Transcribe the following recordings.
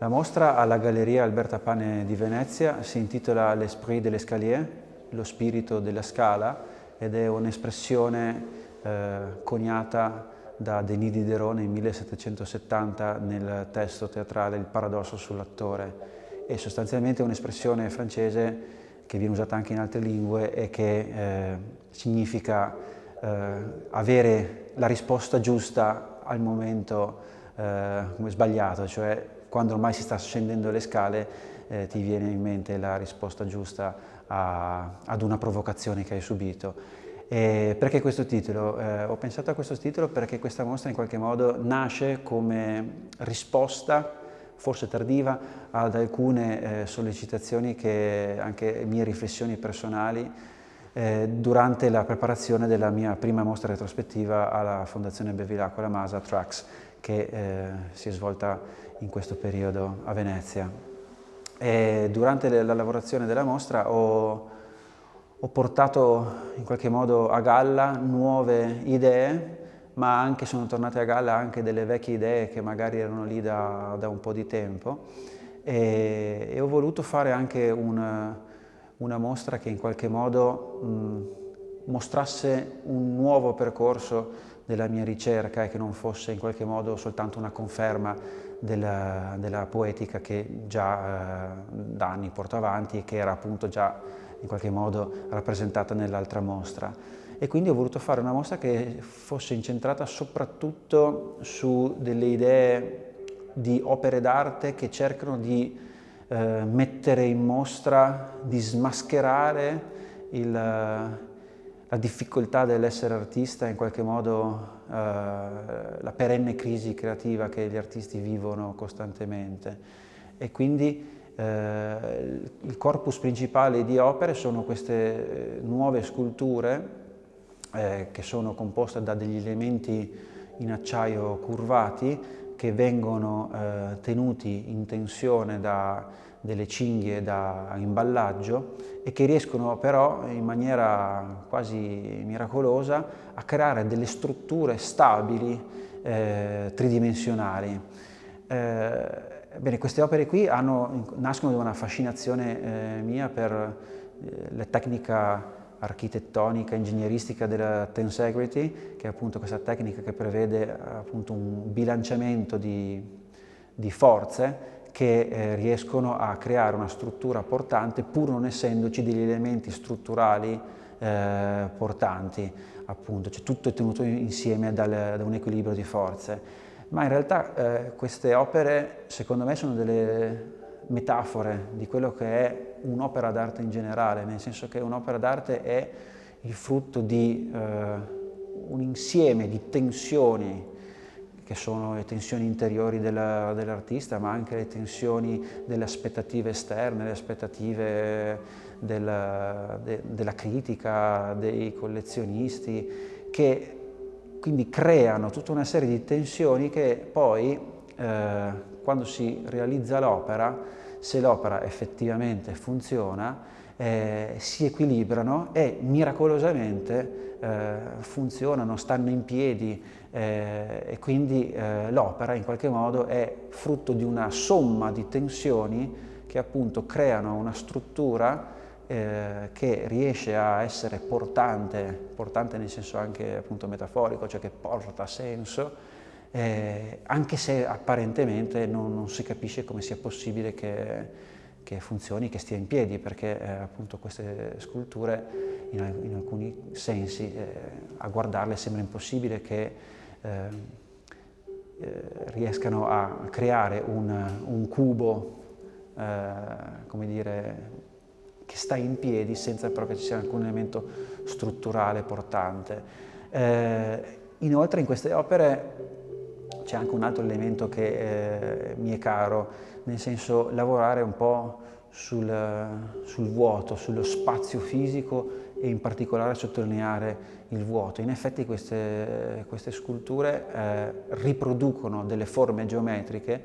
La mostra alla Galleria Alberta Pane di Venezia si intitola L'Esprit de l'Escalier, lo spirito della scala, ed è un'espressione coniata da Denis Diderot nel 1770 nel testo teatrale Il paradosso sull'attore. È sostanzialmente un'espressione francese che viene usata anche in altre lingue e che significa avere la risposta giusta al momento sbagliato, cioè quando ormai si sta scendendo le scale ti viene in mente la risposta giusta ad una provocazione che hai subito. E perché questo titolo? Ho pensato a questo titolo perché questa mostra in qualche modo nasce come risposta, forse tardiva, ad alcune sollecitazioni che anche mie riflessioni personali durante la preparazione della mia prima mostra retrospettiva alla Fondazione Bevilacqua Masa Trax, che si è svolta in questo periodo a Venezia. E durante la lavorazione della mostra ho portato in qualche modo a galla nuove idee, ma anche sono tornate a galla anche delle vecchie idee che magari erano lì da un po' di tempo, e ho voluto fare anche una mostra che in qualche modo mostrasse un nuovo percorso della mia ricerca e che non fosse in qualche modo soltanto una conferma della poetica che già da anni porto avanti e che era appunto già in qualche modo rappresentata nell'altra mostra. E quindi ho voluto fare una mostra che fosse incentrata soprattutto su delle idee di opere d'arte che cercano di mettere in mostra, di smascherare la difficoltà dell'essere artista, in qualche modo la perenne crisi creativa che gli artisti vivono costantemente. E quindi il corpus principale di opere sono queste nuove sculture che sono composte da degli elementi in acciaio curvati che vengono tenuti in tensione da delle cinghie da imballaggio e che riescono però in maniera quasi miracolosa a creare delle strutture stabili tridimensionali. Bene, queste opere qui nascono da una fascinazione mia per la tecnica architettonica, ingegneristica della tensegrity, che è appunto questa tecnica che prevede appunto un bilanciamento di forze che riescono a creare una struttura portante pur non essendoci degli elementi strutturali portanti, appunto, cioè tutto è tenuto insieme da un equilibrio di forze. Ma in realtà queste opere secondo me sono delle metafore di quello che è un'opera d'arte in generale, nel senso che un'opera d'arte è il frutto di un insieme di tensioni che sono le tensioni interiori dell'artista, ma anche le tensioni delle aspettative esterne, le aspettative della critica, dei collezionisti, che quindi creano tutta una serie di tensioni che poi, quando si realizza l'opera, se l'opera effettivamente funziona, si equilibrano e miracolosamente funzionano, stanno in piedi, e quindi l'opera in qualche modo è frutto di una somma di tensioni che appunto creano una struttura che riesce a essere portante nel senso anche appunto metaforico, cioè che porta senso, anche se apparentemente non si capisce come sia possibile che funzioni, che stia in piedi, perché appunto queste sculture in alcuni sensi a guardarle sembra impossibile che riescano a creare un cubo, come dire, che sta in piedi senza però che ci sia alcun elemento strutturale portante. Inoltre in queste opere c'è anche un altro elemento che mi è caro, nel senso lavorare un po' sul vuoto, sullo spazio fisico e in particolare sottolineare il vuoto. In effetti queste sculture riproducono delle forme geometriche,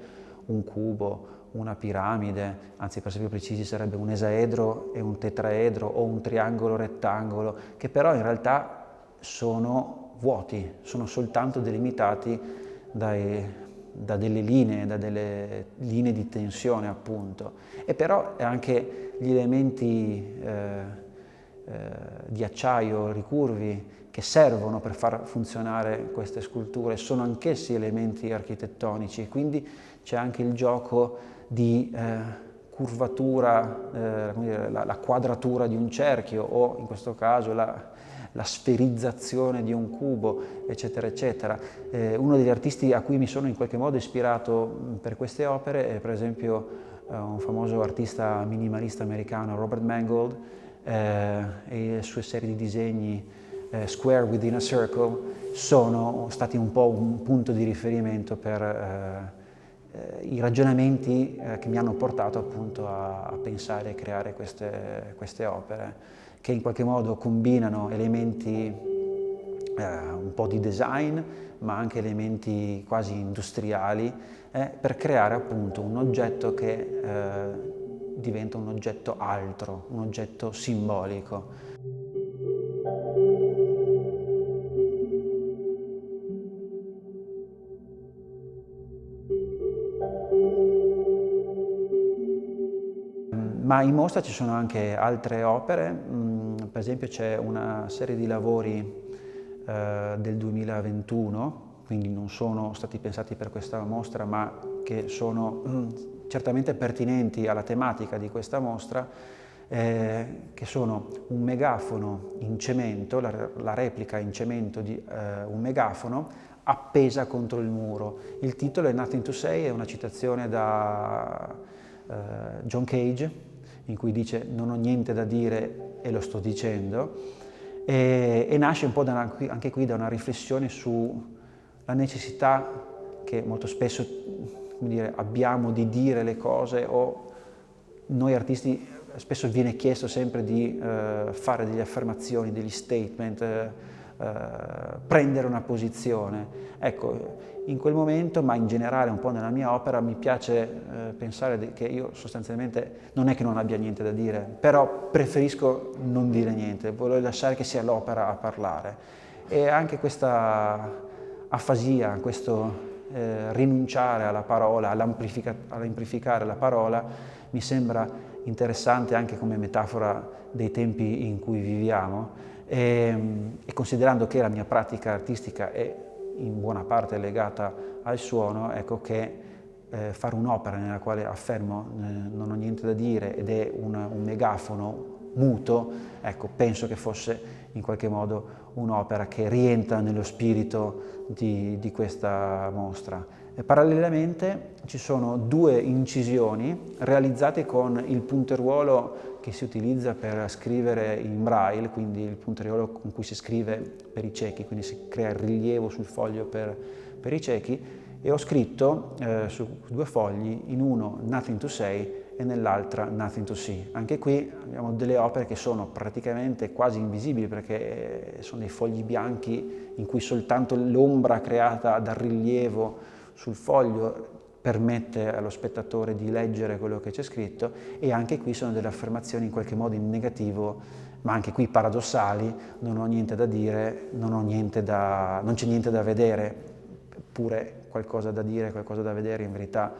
un cubo, una piramide, anzi per essere più precisi sarebbe un esaedro e un tetraedro o un triangolo rettangolo, che però in realtà sono vuoti, sono soltanto delimitati da delle linee di tensione appunto, e però anche gli elementi di acciaio ricurvi che servono per far funzionare queste sculture sono anch'essi elementi architettonici, quindi c'è anche il gioco di curvatura, come dire, la quadratura di un cerchio, o in questo caso la sferizzazione di un cubo, eccetera, eccetera. Uno degli artisti a cui mi sono in qualche modo ispirato per queste opere è per esempio un famoso artista minimalista americano, Robert Mangold, e le sue serie di disegni Square Within a Circle sono stati un po' un punto di riferimento per i ragionamenti che mi hanno portato appunto a pensare e creare queste opere, che in qualche modo combinano elementi un po' di design, ma anche elementi quasi industriali, per creare appunto un oggetto che diventa un oggetto altro, un oggetto simbolico. Ma in mostra ci sono anche altre opere, per esempio c'è una serie di lavori del 2021, quindi non sono stati pensati per questa mostra, ma che sono certamente pertinenti alla tematica di questa mostra, che sono un megafono in cemento, la replica in cemento di un megafono appesa contro il muro. Il titolo è Nothing to Say, è una citazione da John Cage, in cui dice non ho niente da dire e lo sto dicendo, e nasce un po' anche qui da una riflessione sulla necessità che molto spesso, come dire, abbiamo di dire le cose, o noi artisti spesso viene chiesto sempre di fare delle affermazioni, degli statement, prendere una posizione. Ecco, in quel momento, ma in generale un po' nella mia opera, mi piace pensare che io sostanzialmente non è che non abbia niente da dire, però preferisco non dire niente, voglio lasciare che sia l'opera a parlare. E anche questa afasia, questo rinunciare alla parola, all'amplificare la parola, mi sembra interessante anche come metafora dei tempi in cui viviamo, e considerando che la mia pratica artistica è in buona parte legata al suono, ecco che fare un'opera nella quale affermo non ho niente da dire ed è un megafono muto, ecco, penso che fosse in qualche modo un'opera che rientra nello spirito di questa mostra. E parallelamente ci sono due incisioni realizzate con il punteruolo che si utilizza per scrivere in braille, quindi il punteruolo con cui si scrive per i ciechi, quindi si crea il rilievo sul foglio per i ciechi, e ho scritto su due fogli, in uno Nothing to Say e nell'altra Nothing to See. Anche qui abbiamo delle opere che sono praticamente quasi invisibili, perché sono dei fogli bianchi in cui soltanto l'ombra creata dal rilievo sul foglio permette allo spettatore di leggere quello che c'è scritto, e anche qui sono delle affermazioni in qualche modo in negativo, ma anche qui paradossali: non ho niente da dire, non c'è niente da vedere, eppure qualcosa da dire, qualcosa da vedere in verità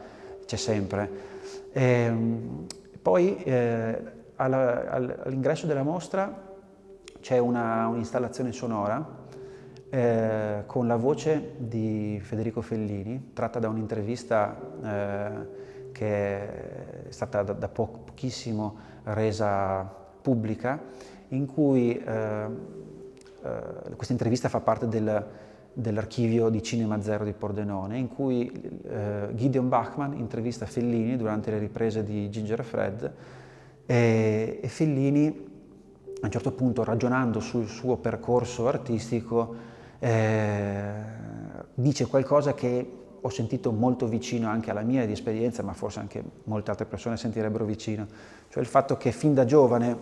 c'è sempre. Poi all'ingresso della mostra c'è un'installazione sonora con la voce di Federico Fellini, tratta da un'intervista che è stata da pochissimo resa pubblica, in cui questa intervista fa parte dell'archivio di Cinema Zero di Pordenone, in cui Gideon Bachman intervista Fellini durante le riprese di Ginger e Fred, e Fellini a un certo punto, ragionando sul suo percorso artistico, dice qualcosa che ho sentito molto vicino anche alla mia di esperienza, ma forse anche molte altre persone sentirebbero vicino, cioè il fatto che fin da giovane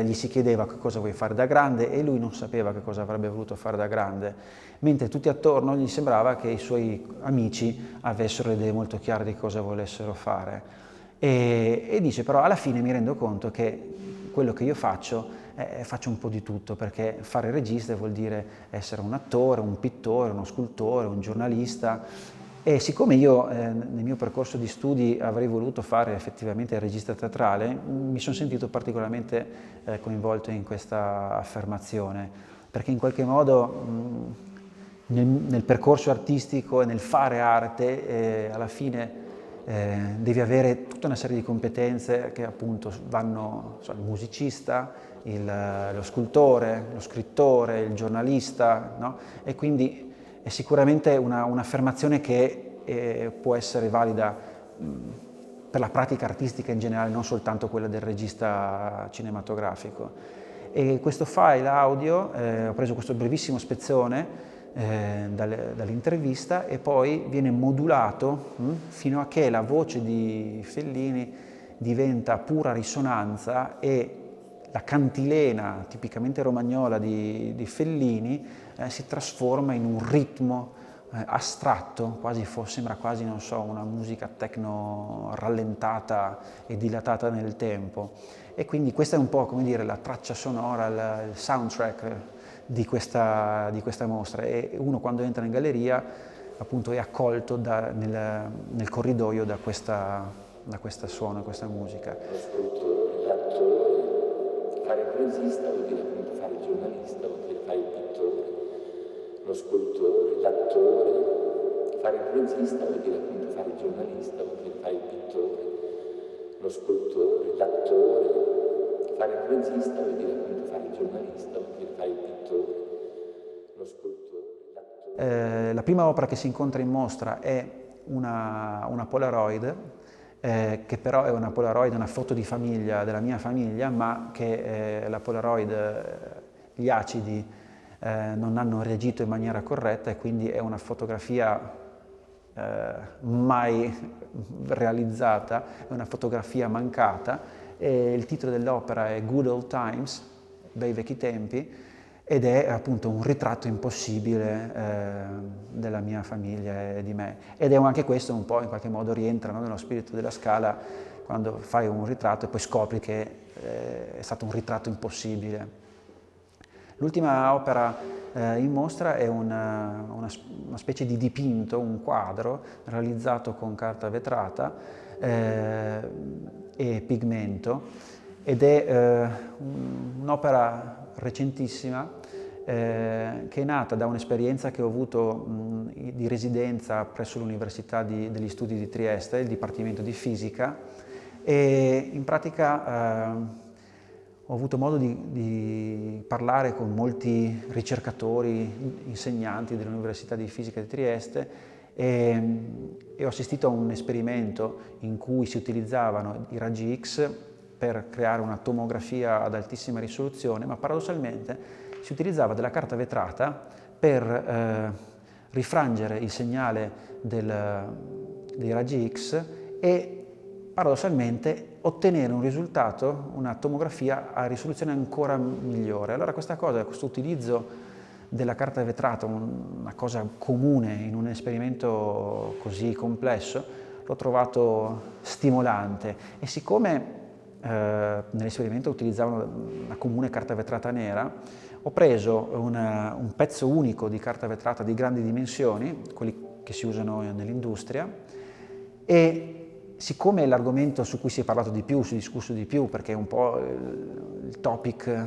gli si chiedeva che cosa vuoi fare da grande, e lui non sapeva che cosa avrebbe voluto fare da grande, mentre tutti attorno gli sembrava che i suoi amici avessero le idee molto chiare di cosa volessero fare. E dice però alla fine mi rendo conto che quello che io faccio un po' di tutto, perché fare il regista vuol dire essere un attore, un pittore, uno scultore, un giornalista, E siccome io nel mio percorso di studi avrei voluto fare effettivamente il regista teatrale, mi sono sentito particolarmente coinvolto in questa affermazione, perché in qualche modo nel percorso artistico e nel fare arte alla fine devi avere tutta una serie di competenze che appunto vanno, il musicista, lo scultore, lo scrittore, il giornalista, no? E quindi è sicuramente un'affermazione che può essere valida per la pratica artistica in generale, non soltanto quella del regista cinematografico. E questo file audio, ho preso questo brevissimo spezzone dall'intervista e poi viene modulato fino a che la voce di Fellini diventa pura risonanza e la cantilena tipicamente romagnola di Fellini si trasforma in un ritmo astratto, sembra quasi, non so, una musica techno rallentata e dilatata nel tempo. E quindi questa è un po', come dire, la traccia sonora, il soundtrack di questa mostra, e uno quando entra in galleria appunto è accolto nel corridoio da questa suono, questa musica. Lo scultore, l'attore, fare il regista vuol dire appunto fare il giornalista, vuol dire fare il pittore. Lo scultore, l'attore, fare il regista vuol dire appunto fare il giornalista, vuol dire fare il pittore. Lo scultore, l'attore, fare il regista vuol dire appunto fare il giornalista, vuol dire fare il pittore. Lo scultore, l'attore. La prima opera che si incontra in mostra è una Polaroid, che però è una Polaroid, una foto di famiglia, della mia famiglia, ma che la Polaroid, gli acidi non hanno reagito in maniera corretta e quindi è una fotografia mai realizzata, è una fotografia mancata. E il titolo dell'opera è Good Old Times, bei vecchi tempi, ed è appunto un ritratto impossibile della mia famiglia e di me. Ed è anche questo un po' in qualche modo rientra, no, nello spirito della Scala, quando fai un ritratto e poi scopri che è stato un ritratto impossibile. L'ultima opera in mostra è una specie di dipinto, un quadro realizzato con carta vetrata e pigmento, ed è un'opera recentissima che è nata da un'esperienza che ho avuto di residenza presso l'Università degli Studi di Trieste, il Dipartimento di Fisica, e in pratica ho avuto modo di parlare con molti ricercatori, insegnanti dell'Università di Fisica di Trieste e ho assistito a un esperimento in cui si utilizzavano i raggi X per creare una tomografia ad altissima risoluzione, ma paradossalmente si utilizzava della carta vetrata per rifrangere il segnale dei raggi X e paradossalmente ottenere un risultato, una tomografia a risoluzione ancora migliore. Allora questo utilizzo della carta vetrata, una cosa comune in un esperimento così complesso, l'ho trovato stimolante, e siccome nell'esperimento utilizzavano una comune carta vetrata nera, ho preso un pezzo unico di carta vetrata di grandi dimensioni, quelli che si usano nell'industria, e siccome è l'argomento su cui si è parlato di più, si è discusso di più, perché è un po' il topic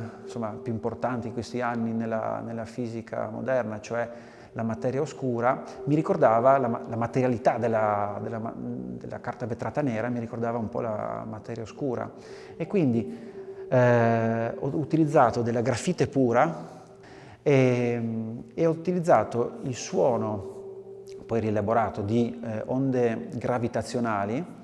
più importante in questi anni nella fisica moderna, cioè la materia oscura, mi ricordava la materialità della carta vetrata nera, mi ricordava un po' la materia oscura, e quindi ho utilizzato della grafite pura e ho utilizzato il suono poi rielaborato di onde gravitazionali,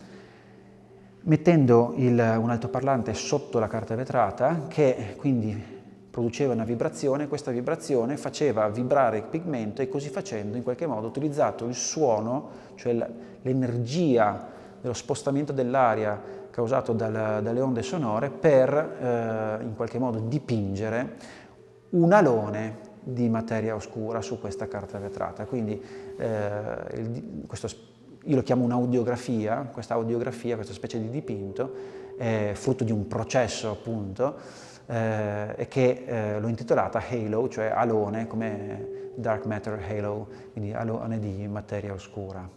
mettendo un altoparlante sotto la carta vetrata, che quindi produceva una vibrazione. Questa vibrazione faceva vibrare il pigmento e così facendo in qualche modo ho utilizzato il suono, cioè l'energia dello spostamento dell'aria causato dalle onde sonore, per in qualche modo dipingere un alone di materia oscura su questa carta vetrata. Quindi io lo chiamo un'audiografia, questa specie di dipinto, è frutto di un processo appunto, e che l'ho intitolata Halo, cioè alone, come Dark Matter Halo, quindi alone di materia oscura.